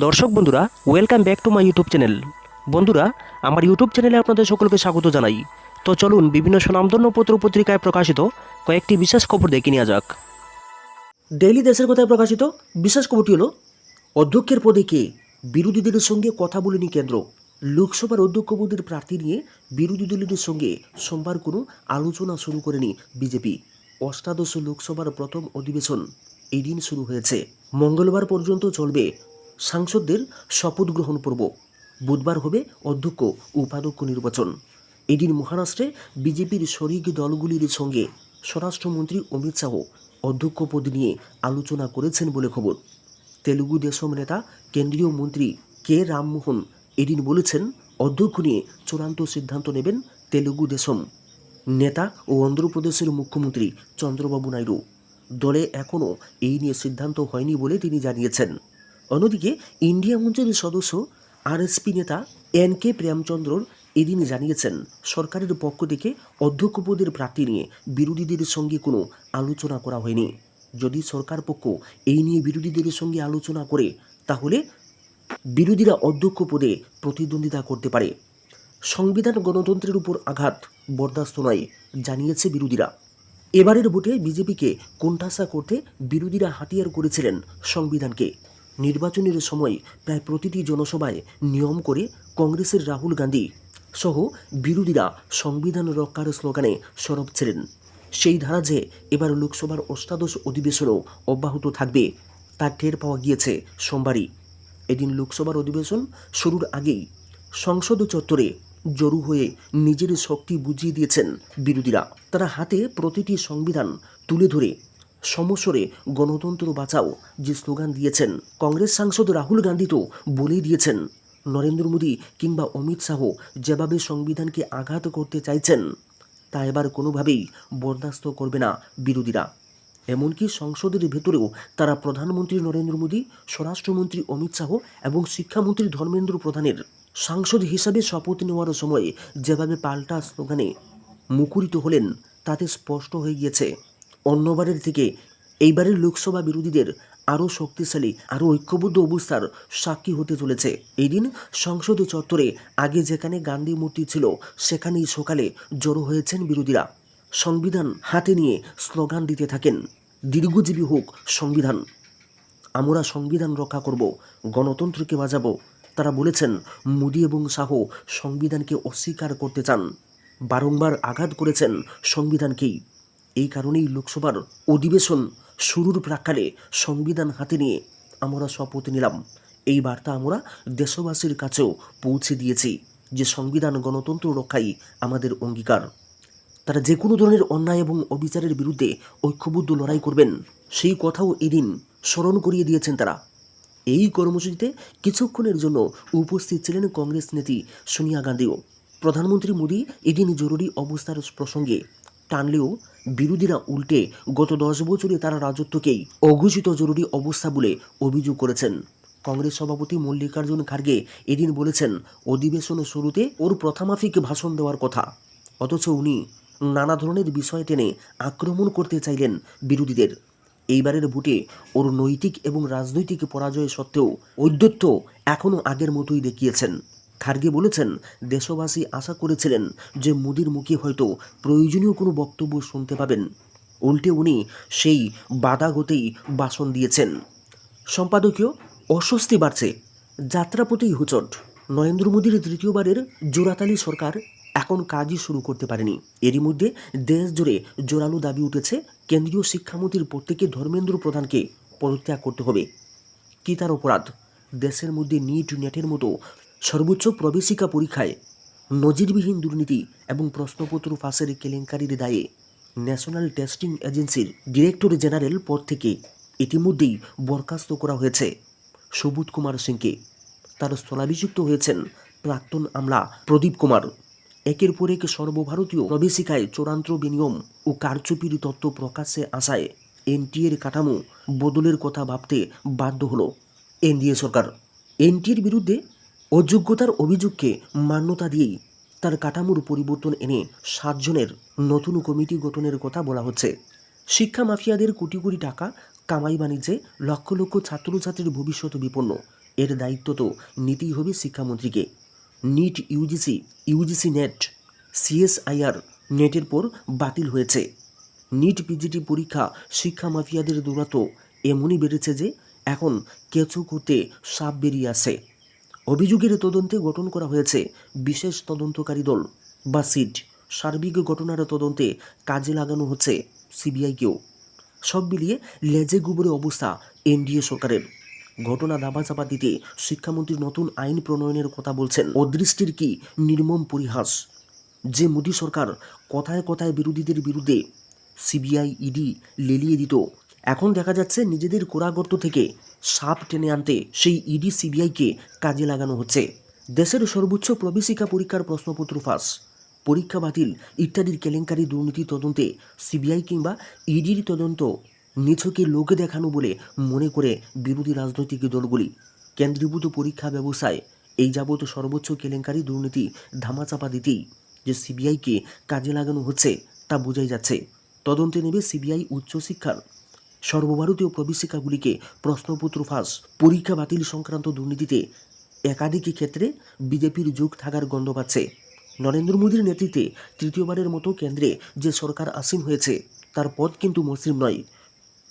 দর্শক বন্ধুরা, welcome back to my YouTube channel. বন্ধুরা, আমার ইউটিউব চ্যানেলে আপনাদের সকলকে স্বাগত জানাই। তো চলুন বিভিন্ন স্বনামধন্য পত্র পত্রিকায় প্রকাশিত কয়েকটি বিশেষ খবর দেখে নেওয়া যাক। ডেইলি দেশের কথায় প্রকাশিত বিশেষ খবরটি হলো, অধ্যক্ষের পদে কে, বিরোধীদের সঙ্গে কথা বলেনি কেন্দ্র। লোকসভার অধ্যক্ষ পদের প্রার্থী নিয়ে বিরোধী দলীয় সঙ্গে সোমবার কোনো আলোচনা শুরু করেনি বিজেপি। অষ্টাদশ লোকসভার প্রথম অধিবেশন এই দিন শুরু হয়েছে। মঙ্গলবার পর্যন্ত চলবে সাংসদদের শপথ গ্রহণ পর্ব। বুধবার হবে অধ্যক্ষ ও উপাধ্যক্ষ নির্বাচন। এদিন মহারাষ্ট্রে বিজেপির শরিক দলগুলির সঙ্গে স্বরাষ্ট্রমন্ত্রী অমিত শাহ অধ্যক্ষ পদ নিয়ে আলোচনা করেছেন বলে খবর। তেলুগু দেশম নেতা কেন্দ্রীয় মন্ত্রী কে রামমোহন এদিন বলেছেন, অধ্যক্ষ নিয়ে চূড়ান্ত সিদ্ধান্ত নেবেন তেলুগু দেশম নেতা ও অন্ধ্রপ্রদেশের মুখ্যমন্ত্রী চন্দ্রবাবু নাইডু। দলে এখনও এই নিয়ে সিদ্ধান্ত হয়নি বলে তিনি জানিয়েছেন। অন্যদিকে ইন্ডিয়া মঞ্চের সদস্য আরএসপি নেতা এন কে প্রেমচন্দ্রর এদিন জানিয়েছেন, সরকারের পক্ষ থেকে অধ্যক্ষ পদের প্রার্থী নিয়ে বিরোধীদের সঙ্গে কোনো আলোচনা করা হয়নি। যদি সরকার পক্ষ এই নিয়ে বিরোধীদের সঙ্গে আলোচনা করে, তাহলে বিরোধীরা অধ্যক্ষ পদে প্রতিদ্বন্দ্বিতা করতে পারে। সংবিধান গণতন্ত্রের উপর আঘাত বরদাস্ত নয়, জানিয়েছে বিরোধীরা। এবারের ভোটে বিজেপিকে কোণঠাসা করতে বিরোধীরা হাতিয়ার করেছিলেন সংবিধানকে। নির্বাচনের সময় প্রায় প্রতিটি জনসভায় নিয়ম করে কংগ্রেসের রাহুল গান্ধী সহ বিরোধীরা সংবিধান রক্ষার স্লোগানে সরব ছিলেন। সেই ধারা যে এবার লোকসভার অষ্টাদশ অধিবেশনও অব্যাহত থাকবে, তা টের পাওয়া গিয়েছে সোমবারই। এদিন লোকসভার অধিবেশন শুরুর আগেই সংসদ চত্বরে জড়ো হয়ে নিজের শক্তি বুঝিয়ে দিয়েছেন বিরোধীরা। তারা হাতে প্রতিটি সংবিধান তুলে ধরে সমস্বরে গণতন্ত্র বাঁচাও যে স্লোগান দিয়েছেন। কংগ্রেস সাংসদ রাহুল গান্ধী তো বলেই দিয়েছেন, নরেন্দ্র মোদী কিংবা অমিত শাহ যেভাবে সংবিধানকে আঘাত করতে চাইছেন, তা এবার কোনোভাবেই বরদাস্ত করবে না বিরোধীরা। এমনকি সংসদের ভেতরেও তারা প্রধানমন্ত্রী নরেন্দ্র মোদী, স্বরাষ্ট্রমন্ত্রী অমিত শাহ এবং শিক্ষামন্ত্রী ধর্মেন্দ্র প্রধানের সাংসদ হিসাবে শপথ নেওয়ার সময় যেভাবে পাল্টা স্লোগানে মুখরিত হলেন, তাতে স্পষ্ট হয়ে গিয়েছে অন্যবারের থেকে এইবারের লোকসভা বিরোধীদের আরও শক্তিশালী, আরও ঐক্যবদ্ধ অবস্থার সাক্ষী হতে চলেছে। এই দিন সংসদ চত্বরে আগে যেখানে গান্ধী মূর্তি ছিল, সেখানেই সকালে জড়ো হয়েছেন বিরোধীরা। সংবিধান হাতে নিয়ে স্লোগান দিতে থাকেন, দীর্ঘজীবী হোক সংবিধান, আমরা সংবিধান রক্ষা করব, গণতন্ত্রকে বাঁচাবো। তারা বলেছেন, মোদী এবং শাহ সংবিধানকে অস্বীকার করতে চান, বারংবার আঘাত করেছেন সংবিধানকেই। এই কারণেই লোকসভার অধিবেশন শুরুর প্রাক্কালে সংবিধান হাতে নিয়ে আমরা শপথ নিলাম। এই বার্তা আমরা দেশবাসীর কাছেও পৌঁছে দিয়েছি যে সংবিধান গণতন্ত্র রক্ষাই আমাদের অঙ্গীকার। তারা যে কোনো ধরনের অন্যায় এবং অবিচারের বিরুদ্ধে ঐক্যবদ্ধ লড়াই করবেন, সেই কথাও এদিন স্মরণ করিয়ে দিয়েছেন তারা। এই কর্মসূচিতে কিছুক্ষণের জন্য উপস্থিত ছিলেন কংগ্রেস নেত্রী সোনিয়া গান্ধীও। প্রধানমন্ত্রী মোদী এদিন জরুরি অবস্থার প্রসঙ্গে টানলেও বিরোধীরা উল্টে গত 10 বছরে তারা রাজত্বকেই অঘোষিত জরুরি অবস্থা বলে অভিযোগ করেছেন। কংগ্রেস সভাপতি মল্লিকার্জুন খার্গে এদিন বলেছেন, অধিবেশন শুরুতে ওর প্রথামাফিক ভাষণ দেওয়ার কথা, অথচ উনি নানা ধরনের বিষয় টেনে আক্রমণ করতে চাইলেন বিরোধীদের। এইবারের ভোটে ওর নৈতিক এবং রাজনৈতিক পরাজয় সত্ত্বেও ঔদ্ধত্য এখনও আগের মতোই দেখিয়েছেন। খার্গে বলেছেন, দেশবাসী আশা করেছিলেন যে মোদির মুখে হয়তো প্রয়োজনীয় কোনো বক্তব্য শুনতে পাবেন, উল্টে উনি সেই বাধা হতেই ভাষণ দিয়েছেন। সম্পাদকীয় অস্বস্তি বাড়ছে, যাত্রাপথেই হোঁচট। নরেন্দ্র মোদীর তৃতীয়বারের জোড়াতালি সরকার এখন কাজই শুরু করতে পারেনি। এরই মধ্যে দেশ জুড়ে জোরালো দাবি উঠেছে, কেন্দ্রীয় শিক্ষামন্ত্রীর পদ থেকে ধর্মেন্দ্র প্রধানকে পদত্যাগ করতে হবে। কি তার অপরাধ? দেশের মধ্যে নেটের মতো সর্বোচ্চ প্রবেশিকা পরীক্ষায় নজিরবিহীন দুর্নীতি এবং প্রশ্নপত্র ফাঁসের কেলেঙ্কারির দায়ে ন্যাশনাল টেস্টিং এজেন্সির ডিরেক্টর জেনারেল পদ থেকে ইতিমধ্যেই বরখাস্ত করা হয়েছে সুবোধ কুমার সিংকে। তার স্থলাভিষিক্ত হয়েছেন প্রাক্তন আমলা প্রদীপ কুমার। একের পর এক সর্বভারতীয় প্রবেশিকায় চূড়ান্ত বিনিয়ম ও কারচুপির তথ্য প্রকাশ্যে আসায় এনটিএর কাঠামো বদলের কথা ভাবতে বাধ্য হল এনডিএ সরকার। এনটিএর বিরুদ্ধে অযোগ্যতার অভিযোগকে মান্যতা দিয়েই তার কাঠামোর পরিবর্তন এনে 7 জনের নতুন কমিটি গঠনের কথা বলা হচ্ছে। শিক্ষা মাফিয়াদের কোটি কোটি টাকা কামাই বাণিজ্যে লক্ষ লক্ষ ছাত্রছাত্রীর ভবিষ্যৎ বিপন্ন। এর দায়িত্ব তো নিতেই হবে শিক্ষামন্ত্রীকে। নিট ইউজিসি নেট, সিএসআইআর নেটের পর বাতিল হয়েছে। নিট পিজিটি পরীক্ষা শিক্ষা মাফিয়াদের দৌরাত্ম্য এমনই বেড়েছে যে এখন কেঁচো করতে সাপ বেরিয়ে আসে। অভিযোগের তদন্তে গঠন করা হয়েছে বিশেষ তদন্তকারী দল বা সিট। সার্বিক ঘটনার তদন্তে কাজে লাগানো হচ্ছে সিবিআইকেও। সব মিলিয়ে লেজে গুবরে অবস্থা এনডিএ সরকারের। ঘটনা দাবাচাপা দিতে শিক্ষামন্ত্রী নতুন আইন প্রণয়নের কথা বলছেন। অদৃষ্টির কি নির্মম পরিহাস যে মোদী সরকার কথায় কথায় বিরোধীদের বিরুদ্ধে সিবিআই ইডি লেলিয়ে দিত, এখন দেখা যাচ্ছে নিজেদের কোরাগর্ত থেকে সাপ টেনে আনতে সেই ইডি সিবিআইকে কাজে লাগানো হচ্ছে। দেশের সর্বোচ্চ প্রবেশিকা পরীক্ষার প্রশ্নপত্র ফাঁস, পরীক্ষা বাতিল ইত্যাদির কেলেঙ্কারি দুর্নীতি তদন্তে সিবিআই কিংবা ইডির তদন্ত নিছকে লোকে দেখানো বলে মনে করে বিরোধী রাজনৈতিক দলগুলি। কেন্দ্রীভূত পরীক্ষা ব্যবস্থায় এই যাবৎ সর্বোচ্চ কেলেঙ্কারি দুর্নীতি ধামাচাপা দিতেই যে সিবিআইকে কাজে লাগানো হচ্ছে তা বোঝাই যাচ্ছে। তদন্তে নেবে সিবিআই উচ্চশিক্ষার সর্বভারতীয় প্রবেশিকাগুলিকে প্রশ্নপত্র ফাঁস, পরীক্ষা বাতিল সংক্রান্ত দুর্নীতিতে একাধিক ক্ষেত্রে বিজেপির যোগ থাকার গন্ধ পাচ্ছে। নরেন্দ্র মোদীর নেতৃত্বে তৃতীয়বারের মতো কেন্দ্রে যে সরকার আসীন হয়েছে তার পথ কিন্তু মসৃণ নয়।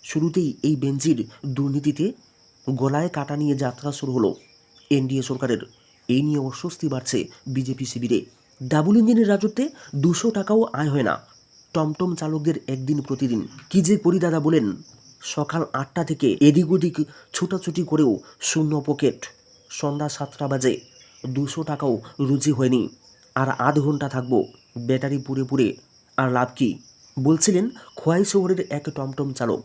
শুরুতেই এই বেঞ্জির দুর্নীতিতে গলায় কাটা নিয়ে যাত্রা শুরু হলো এনডিএ সরকারের। এই নিয়ে অস্বস্তি বাড়ছে বিজেপি শিবিরে। ডাবল ইঞ্জিনের রাজত্বে 200 টাকাও আয় হয় না টমটম চালকদের একদিন প্রতিদিন। কি যে করি দাদা বলেন, সকাল 8টা থেকে এদিক ওদিক ছুটাছুটি করেও শূন্য পকেট। সন্ধ্যা 7টা বাজে 200 টাকাও রুজি হয়নি, আর আধ ঘন্টা থাকবো ব্যাটারি পুড়ে পুড়ে, আর লাভ কি? বলছিলেন খোয়াই শহরের এক টমটম চালক।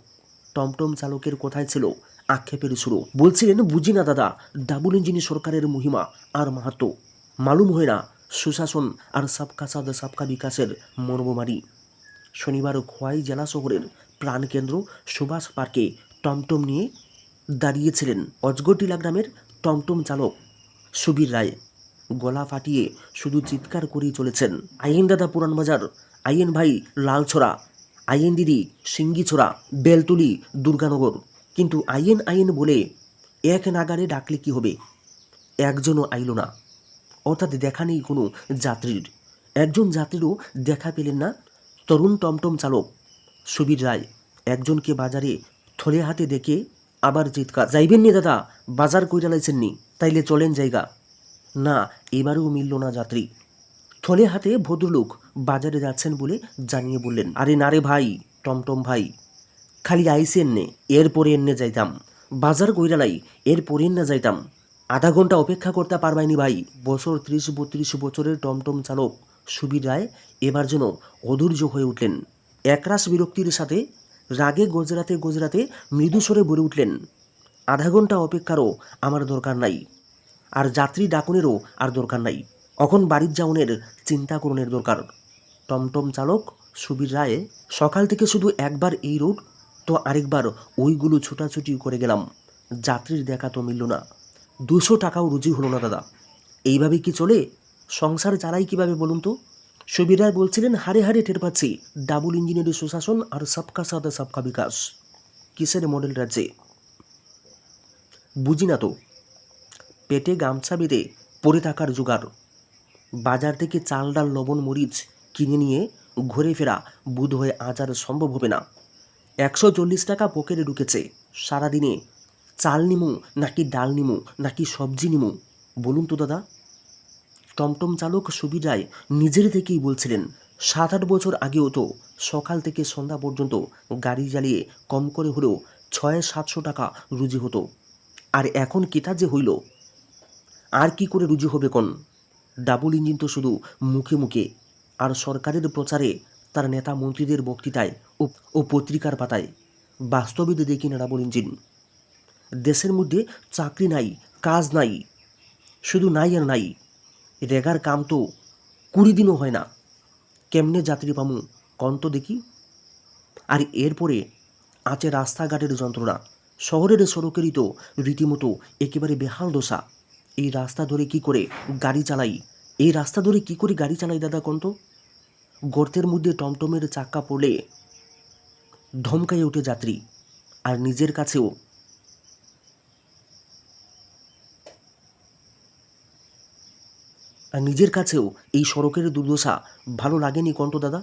টমটম চালকের কথায় ছিল আক্ষেপের শুরু। বলছিলেন, বুঝি না দাদা ডাবল ইঞ্জিনি সরকারের মহিমা আর মাহাত্ম্য, মালুম হয় না সুশাসন আর সবকা সাথ সবকা বিকাশের মর্মমারি। শনিবার খোয়াই জেলা শহরের প্রাণকেন্দ্র সুভাষ পার্কে টমটম নিয়ে দাঁড়িয়েছিলেন অজগরটিলা গ্রামের টমটম চালক সুবীর রায়। গলা ফাটিয়ে শুধু চিৎকার করেই চলেছেন, আইন দাদা পুরানবাজার, আইন ভাই লালছড়া, আইন দিদি সিঙ্গিছড়া, বেলতুলি দুর্গানগর। কিন্তু আইন আইন বলে এক নাগারে ডাকলে কি হবে? একজনও আইল না, অর্থাৎ দেখা নেই কোনো যাত্রীর। একজন যাত্রীরও দেখা পেলেন না তরুণ টমটম চালক সুবীর রায়। একজনকে বাজারে থলে হাতে দেখে আবার চিৎকার, যাইবেন নি দাদা, বাজার কইরা লাইছেন নি, তাইলে চলেন জায়গা। না, এবারেও মিলল না যাত্রী। থলে হাতে ভদ্রলোক বাজারে যাচ্ছেন বলে জানিয়ে বললেন, আরে না রে ভাই, টমটম ভাই, খালি আইসেন নে, এরপরে এনে যাইতাম, বাজার কইরা লাই, এরপরে এনে যাইতাম। আধা ঘন্টা অপেক্ষা করতে পারবাইনি ভাই। বছর 30-32 বছরের টমটম চালক সুবীর রায় এবার যেন অধৈর্য হয়ে উঠলেন। একরাশ বিরক্তির সাথে রাগে গজরাতে গজরাতে মৃদু স্বরে বলে উঠলেন, আধা ঘন্টা অপেক্ষারও আমার দরকার নাই, আর যাত্রী ডাকনেরও আর দরকার নাই। এখন বাড়ির যাওনের চিন্তা করণের দরকার। টমটম চালক সুবীর রায়, সকাল থেকে শুধু একবার এই রোড তো আরেকবার ওইগুলো ছুটাছুটি করে গেলাম, যাত্রীর দেখা তো মিলল না। 200 টাকাও রুজি হলো না দাদা। এইভাবে কি চলে? সংসার চালাই কিভাবে বলুন তো? সুবীর রায় বলছিলেন, হারে হারে টের পাচ্ছি ডাবল ইঞ্জিনের সুশাসন আর সবকা সাথে সবকা বিকাশ কিসের মডেল রাজ্যে। বুঝি না তো, পেটে গামছা বেঁধে পড়ে থাকার জোগাড়। বাজার থেকে চাল ডাল লবণ মরিচ কিনে নিয়ে ঘুরে ফেরা বোধ হয়ে আজ আর সম্ভব হবে না। 140 টাকা পকেটে ঢুকেছে। সারাদিনে চাল নিমু নাকি ডাল নিমু নাকি সবজি নিমু বলুন তো দাদা? টমটম চালক সুবীর রায় নিজের থেকেই বলছিলেন, 7-8 বছর আগেও তো সকাল থেকে সন্ধ্যা পর্যন্ত গাড়ি জ্বালিয়ে কম করে হলেও 600-700 টাকা রুজি হতো। আর এখন কেটা যে হইল, আর কি করে রুজি হবে কোন? ডাবল ইঞ্জিন তো শুধু মুখে মুখে, আর সরকারের প্রচারে, তার নেতা মন্ত্রীদের বক্তৃতায় ও পত্রিকার পাতায়। বাস্তবে দেখি না ডাবল ইঞ্জিন। দেশের মধ্যে চাকরি নাই, কাজ নাই, শুধু নাই আর নাই। রেগার কাম তো 20 দিনও হয় না। কেমনে যাত্রী পামু কন তো দেখি? আর এরপরে আছে রাস্তাঘাটের যন্ত্রণা। শহরের সড়কেরই তো রীতিমতো একেবারে বেহাল দশা। এই রাস্তা ধরে কি করে গাড়ি চালাই দাদা কন তো? গর্তের মধ্যে টমটমের চাক্কা পড়লে ধমকাই ওঠে যাত্রী, আর নিজের কাছেও আর নিজের কাছেও এই সড়কের দুর্দশা ভালো লাগেনি কণ্ঠ দাদা?